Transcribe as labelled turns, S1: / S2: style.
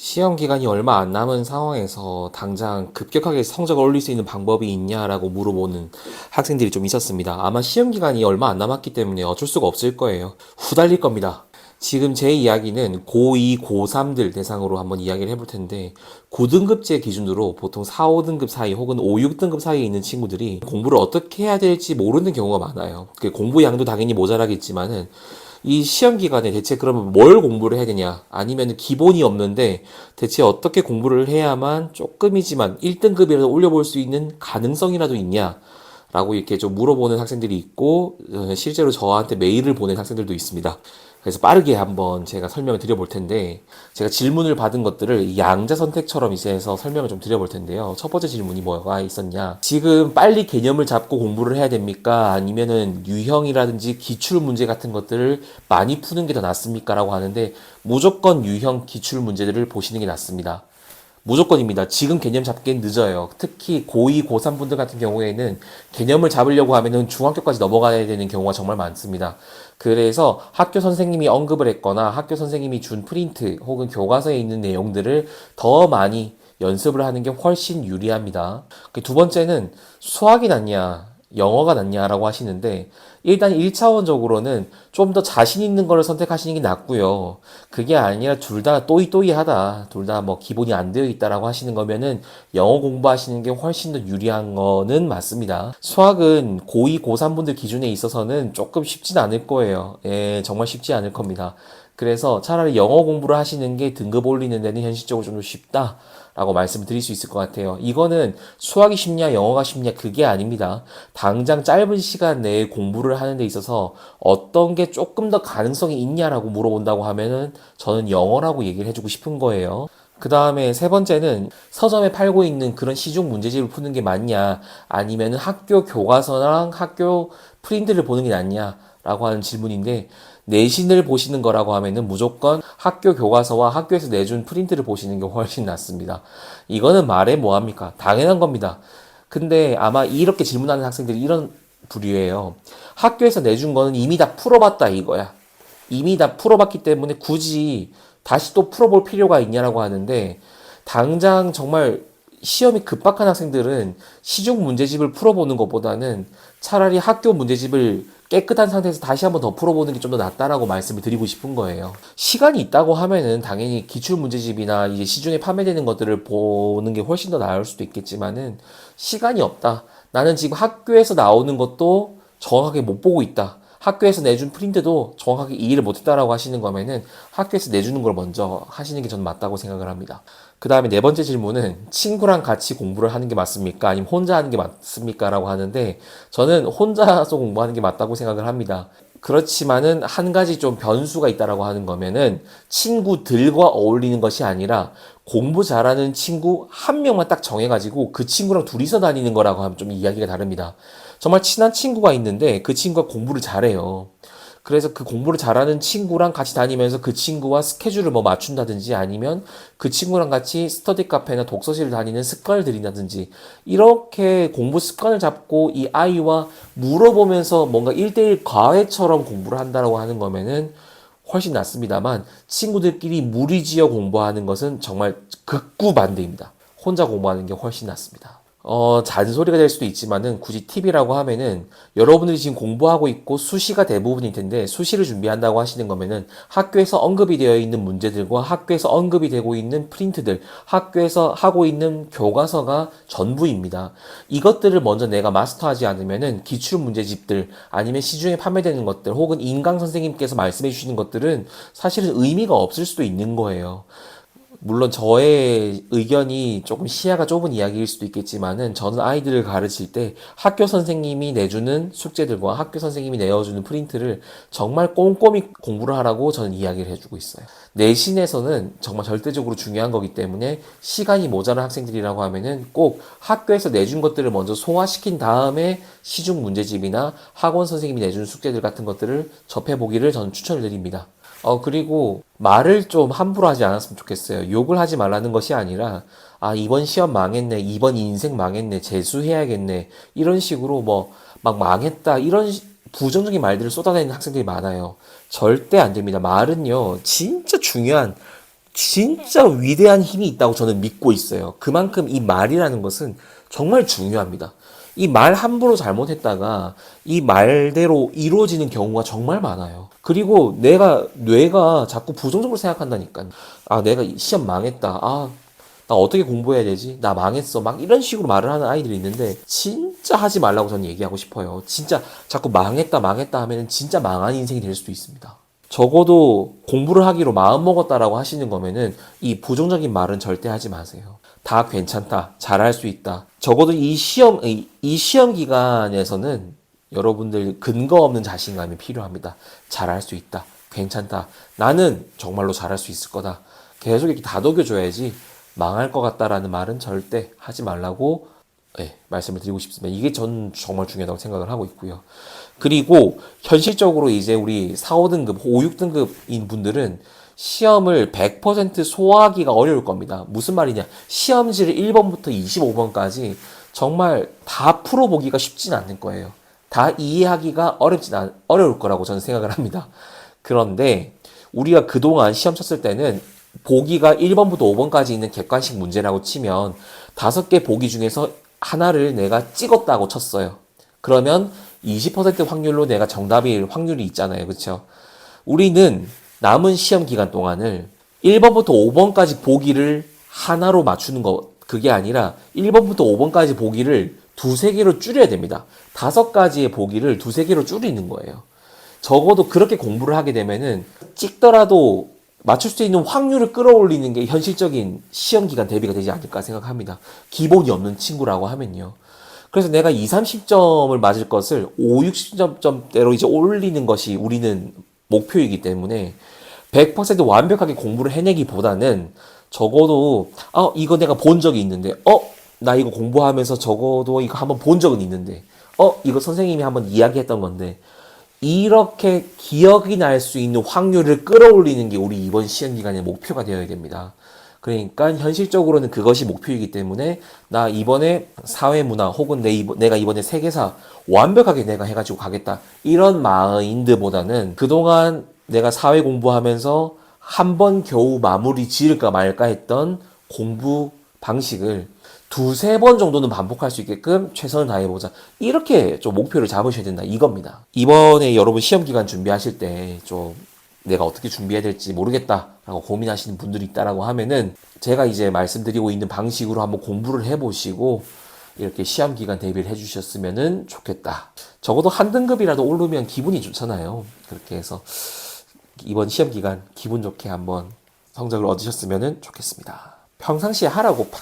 S1: 시험 기간이 얼마 안 남은 상황에서 당장 급격하게 성적을 올릴 수 있는 방법이 있냐라고 물어보는 학생들이 좀 있었습니다. 아마 시험 기간이 얼마 안 남았기 때문에 어쩔 수가 없을 거예요. 후달릴 겁니다. 지금 제 이야기는 고2, 고3들 대상으로 한번 이야기를 해볼 텐데, 고등급제 기준으로 보통 4, 5등급 사이 혹은 5, 6등급 사이에 있는 친구들이 공부를 어떻게 해야 될지 모르는 경우가 많아요. 공부 양도 당연히 모자라겠지만은 이 시험 기간에 대체 그러면 뭘 공부를 해야 되냐? 아니면 기본이 없는데 대체 어떻게 공부를 해야만 조금이지만 1등급이라도 올려볼 수 있는 가능성이라도 있냐? 라고 이렇게 좀 물어보는 학생들이 있고, 실제로 저한테 메일을 보낸 학생들도 있습니다. 그래서 빠르게 한번 제가 설명을 드려볼 텐데, 제가 질문을 받은 것들을 양자 선택처럼 이제 해서 설명을 좀 드려볼 텐데요. 첫 번째 질문이 뭐가 있었냐? 지금 빨리 개념을 잡고 공부를 해야 됩니까? 아니면은 유형이라든지 기출 문제 같은 것들을 많이 푸는 게 더 낫습니까? 라고 하는데, 무조건 유형 기출 문제들을 보시는 게 낫습니다. 무조건입니다. 지금 개념 잡기엔 늦어요. 특히 고2, 고3 분들 같은 경우에는 개념을 잡으려고 하면은 중학교까지 넘어가야 되는 경우가 정말 많습니다. 그래서 학교 선생님이 언급을 했거나 학교 선생님이 준 프린트 혹은 교과서에 있는 내용들을 더 많이 연습을 하는 게 훨씬 유리합니다. 두 번째는 수학이 낫냐, 영어가 낫냐라고 하시는데, 일단 1차원적으로는 좀 더 자신 있는 거를 선택하시는 게 낫고요. 그게 아니라 둘 다 또이또이하다, 둘 다 뭐 기본이 안 되어 있다라고 하시는 거면은 영어 공부하시는 게 훨씬 더 유리한 거는 맞습니다. 수학은 고2, 고3 분들 기준에 있어서는 조금 쉽진 않을 거예요. 예, 정말 쉽지 않을 겁니다. 그래서 차라리 영어 공부를 하시는 게 등급 올리는 데는 현실적으로 좀 더 쉽다 라고 말씀을 드릴 수 있을 것 같아요. 이거는 수학이 쉽냐 영어가 쉽냐 그게 아닙니다. 당장 짧은 시간 내에 공부를 하는 데 있어서 어떤 게 조금 더 가능성이 있냐라고 물어본다고 하면은 저는 영어라고 얘기를 해주고 싶은 거예요. 그 다음에 세 번째는 서점에 팔고 있는 그런 시중 문제집을 푸는 게 맞냐, 아니면 학교 교과서랑 학교 프린트를 보는 게 낫냐 라고 하는 질문인데, 내신을 보시는 거라고 하면은 무조건 학교 교과서와 학교에서 내준 프린트를 보시는 게 훨씬 낫습니다. 이거는 말해 뭐합니까? 당연한 겁니다. 근데 아마 이렇게 질문하는 학생들이 이런 부류예요. 학교에서 내준 거는 이미 다 풀어봤다 이거야. 이미 다 풀어봤기 때문에 굳이 다시 또 풀어볼 필요가 있냐라고 하는데, 당장 정말 시험이 급박한 학생들은 시중 문제집을 풀어보는 것보다는 차라리 학교 문제집을 깨끗한 상태에서 다시 한번 더 풀어보는 게 좀 더 낫다라고 말씀을 드리고 싶은 거예요. 시간이 있다고 하면은 당연히 기출 문제집이나 이제 시중에 판매되는 것들을 보는 게 훨씬 더 나을 수도 있겠지만은, 시간이 없다. 나는 지금 학교에서 나오는 것도 정확하게 못 보고 있다. 학교에서 내준 프린트도 정확하게 이해를 못했다라고 하시는 거면은 학교에서 내주는 걸 먼저 하시는 게 저는 맞다고 생각을 합니다. 그 다음에 네 번째 질문은 친구랑 같이 공부를 하는 게 맞습니까? 아니면 혼자 하는 게 맞습니까? 라고 하는데, 저는 혼자서 공부하는 게 맞다고 생각을 합니다. 그렇지만은 한 가지 좀 변수가 있다라고 하는 거면은, 친구들과 어울리는 것이 아니라 공부 잘하는 친구 한 명만 딱 정해가지고 그 친구랑 둘이서 다니는 거라고 하면 좀 이야기가 다릅니다. 정말 친한 친구가 있는데 그 친구가 공부를 잘해요. 그래서 그 공부를 잘하는 친구랑 같이 다니면서 그 친구와 스케줄을 뭐 맞춘다든지, 아니면 그 친구랑 같이 스터디 카페나 독서실을 다니는 습관을 들인다든지, 이렇게 공부 습관을 잡고 이 아이와 물어보면서 뭔가 1대1 과외처럼 공부를 한다고 하는 거면은 훨씬 낫습니다만, 친구들끼리 무리지어 공부하는 것은 정말 극구 반대입니다. 혼자 공부하는 게 훨씬 낫습니다. 잔소리가 될 수도 있지만은 굳이 팁이라고 하면은, 여러분들이 지금 공부하고 있고 수시가 대부분일 텐데 수시를 준비한다고 하시는 거면은 학교에서 언급이 되어 있는 문제들과 학교에서 언급이 되고 있는 프린트들, 학교에서 하고 있는 교과서가 전부입니다. 이것들을 먼저 내가 마스터하지 않으면은 기출 문제집들 아니면 시중에 판매되는 것들 혹은 인강 선생님께서 말씀해 주시는 것들은 사실은 의미가 없을 수도 있는 거예요. 물론 저의 의견이 조금 시야가 좁은 이야기일 수도 있겠지만은, 저는 아이들을 가르칠 때 학교 선생님이 내주는 숙제들과 학교 선생님이 내어주는 프린트를 정말 꼼꼼히 공부를 하라고 저는 이야기를 해주고 있어요. 내신에서는 정말 절대적으로 중요한 거기 때문에, 시간이 모자란 학생들이라고 하면은 꼭 학교에서 내준 것들을 먼저 소화시킨 다음에 시중 문제집이나 학원 선생님이 내준 숙제들 같은 것들을 접해보기를 저는 추천을 드립니다. 그리고 말을 좀 함부로 하지 않았으면 좋겠어요. 욕을 하지 말라는 것이 아니라, 아, 이번 시험 망했네, 이번 인생 망했네, 재수해야겠네, 이런 식으로 뭐, 막 망했다, 이런 부정적인 말들을 쏟아내는 학생들이 많아요. 절대 안 됩니다. 말은요, 진짜 중요한 진짜 위대한 힘이 있다고 저는 믿고 있어요. 그만큼 이 말이라는 것은 정말 중요합니다. 이 말 함부로 잘못했다가 이 말대로 이루어지는 경우가 정말 많아요. 그리고 뇌가 자꾸 부정적으로 생각한다니까. 아, 내가 시험 망했다. 아, 나 어떻게 공부해야 되지? 나 망했어. 막 이런 식으로 말을 하는 아이들이 있는데 진짜 하지 말라고 저는 얘기하고 싶어요. 진짜 자꾸 망했다 망했다 하면 진짜 망한 인생이 될 수도 있습니다. 적어도 공부를 하기로 마음먹었다라고 하시는 거면은 이 부정적인 말은 절대 하지 마세요. 다 괜찮다. 잘할 수 있다. 적어도 이 시험 기간에서는 여러분들 근거 없는 자신감이 필요합니다. 잘할 수 있다. 괜찮다. 나는 정말로 잘할 수 있을 거다. 계속 이렇게 다독여줘야지 망할 것 같다라는 말은 절대 하지 말라고 말씀을 드리고 싶습니다. 이게 전 정말 중요하다고 생각을 하고 있고요. 그리고 현실적으로 이제 우리 4, 5등급, 5, 6등급인 분들은 시험을 100% 소화하기가 어려울 겁니다. 무슨 말이냐? 시험지를 1번부터 25번까지 정말 다 풀어보기가 쉽진 않을 거예요. 다 이해하기가 어려울 거라고 저는 생각을 합니다. 그런데 우리가 그동안 시험 쳤을 때는 보기가 1번부터 5번까지 있는 객관식 문제라고 치면 5개 보기 중에서 하나를 내가 찍었다고 쳤어요. 그러면 20% 확률로 내가 정답일 확률이 있잖아요. 그렇죠? 우리는 남은 시험 기간 동안을 1번부터 5번까지 보기를 하나로 맞추는 거 그게 아니라 1번부터 5번까지 보기를 두세 개로 줄여야 됩니다. 5가지의 보기를 두세 개로 줄이는 거예요. 적어도 그렇게 공부를 하게 되면은 찍더라도 맞출 수 있는 확률을 끌어올리는 게 현실적인 시험 기간 대비가 되지 않을까 생각합니다. 기본이 없는 친구라고 하면요. 그래서 내가 2, 30점을 맞을 것을 5, 60점대로 이제 올리는 것이 우리는 목표이기 때문에 100% 완벽하게 공부를 해내기보다는 적어도 이거 내가 본 적이 있는데 나 이거 공부하면서 적어도 이거 한번 본 적은 있는데 이거 선생님이 한번 이야기했던 건데 이렇게 기억이 날 수 있는 확률을 끌어올리는 게 우리 이번 시험 기간의 목표가 되어야 됩니다. 그러니까 현실적으로는 그것이 목표이기 때문에 나 이번에 사회문화 혹은 내가 이번에 세계사 완벽하게 내가 해가지고 가겠다. 이런 마인드보다는 그동안 내가 사회 공부하면서 한 번 겨우 마무리 지을까 말까 했던 공부 방식을 두세 번 정도는 반복할 수 있게끔 최선을 다해보자. 이렇게 좀 목표를 잡으셔야 된다. 이겁니다. 이번에 여러분 시험 기간 준비하실 때 좀 내가 어떻게 준비해야 될지 모르겠다라고 고민하시는 분들이 있다라고 하면은 제가 이제 말씀드리고 있는 방식으로 한번 공부를 해보시고 이렇게 시험 기간 대비를 해주셨으면은 좋겠다. 적어도 한 등급이라도 오르면 기분이 좋잖아요. 그렇게 해서 이번 시험 기간 기분 좋게 한번 성적을 얻으셨으면은 좋겠습니다. 평상시에 하라고 팍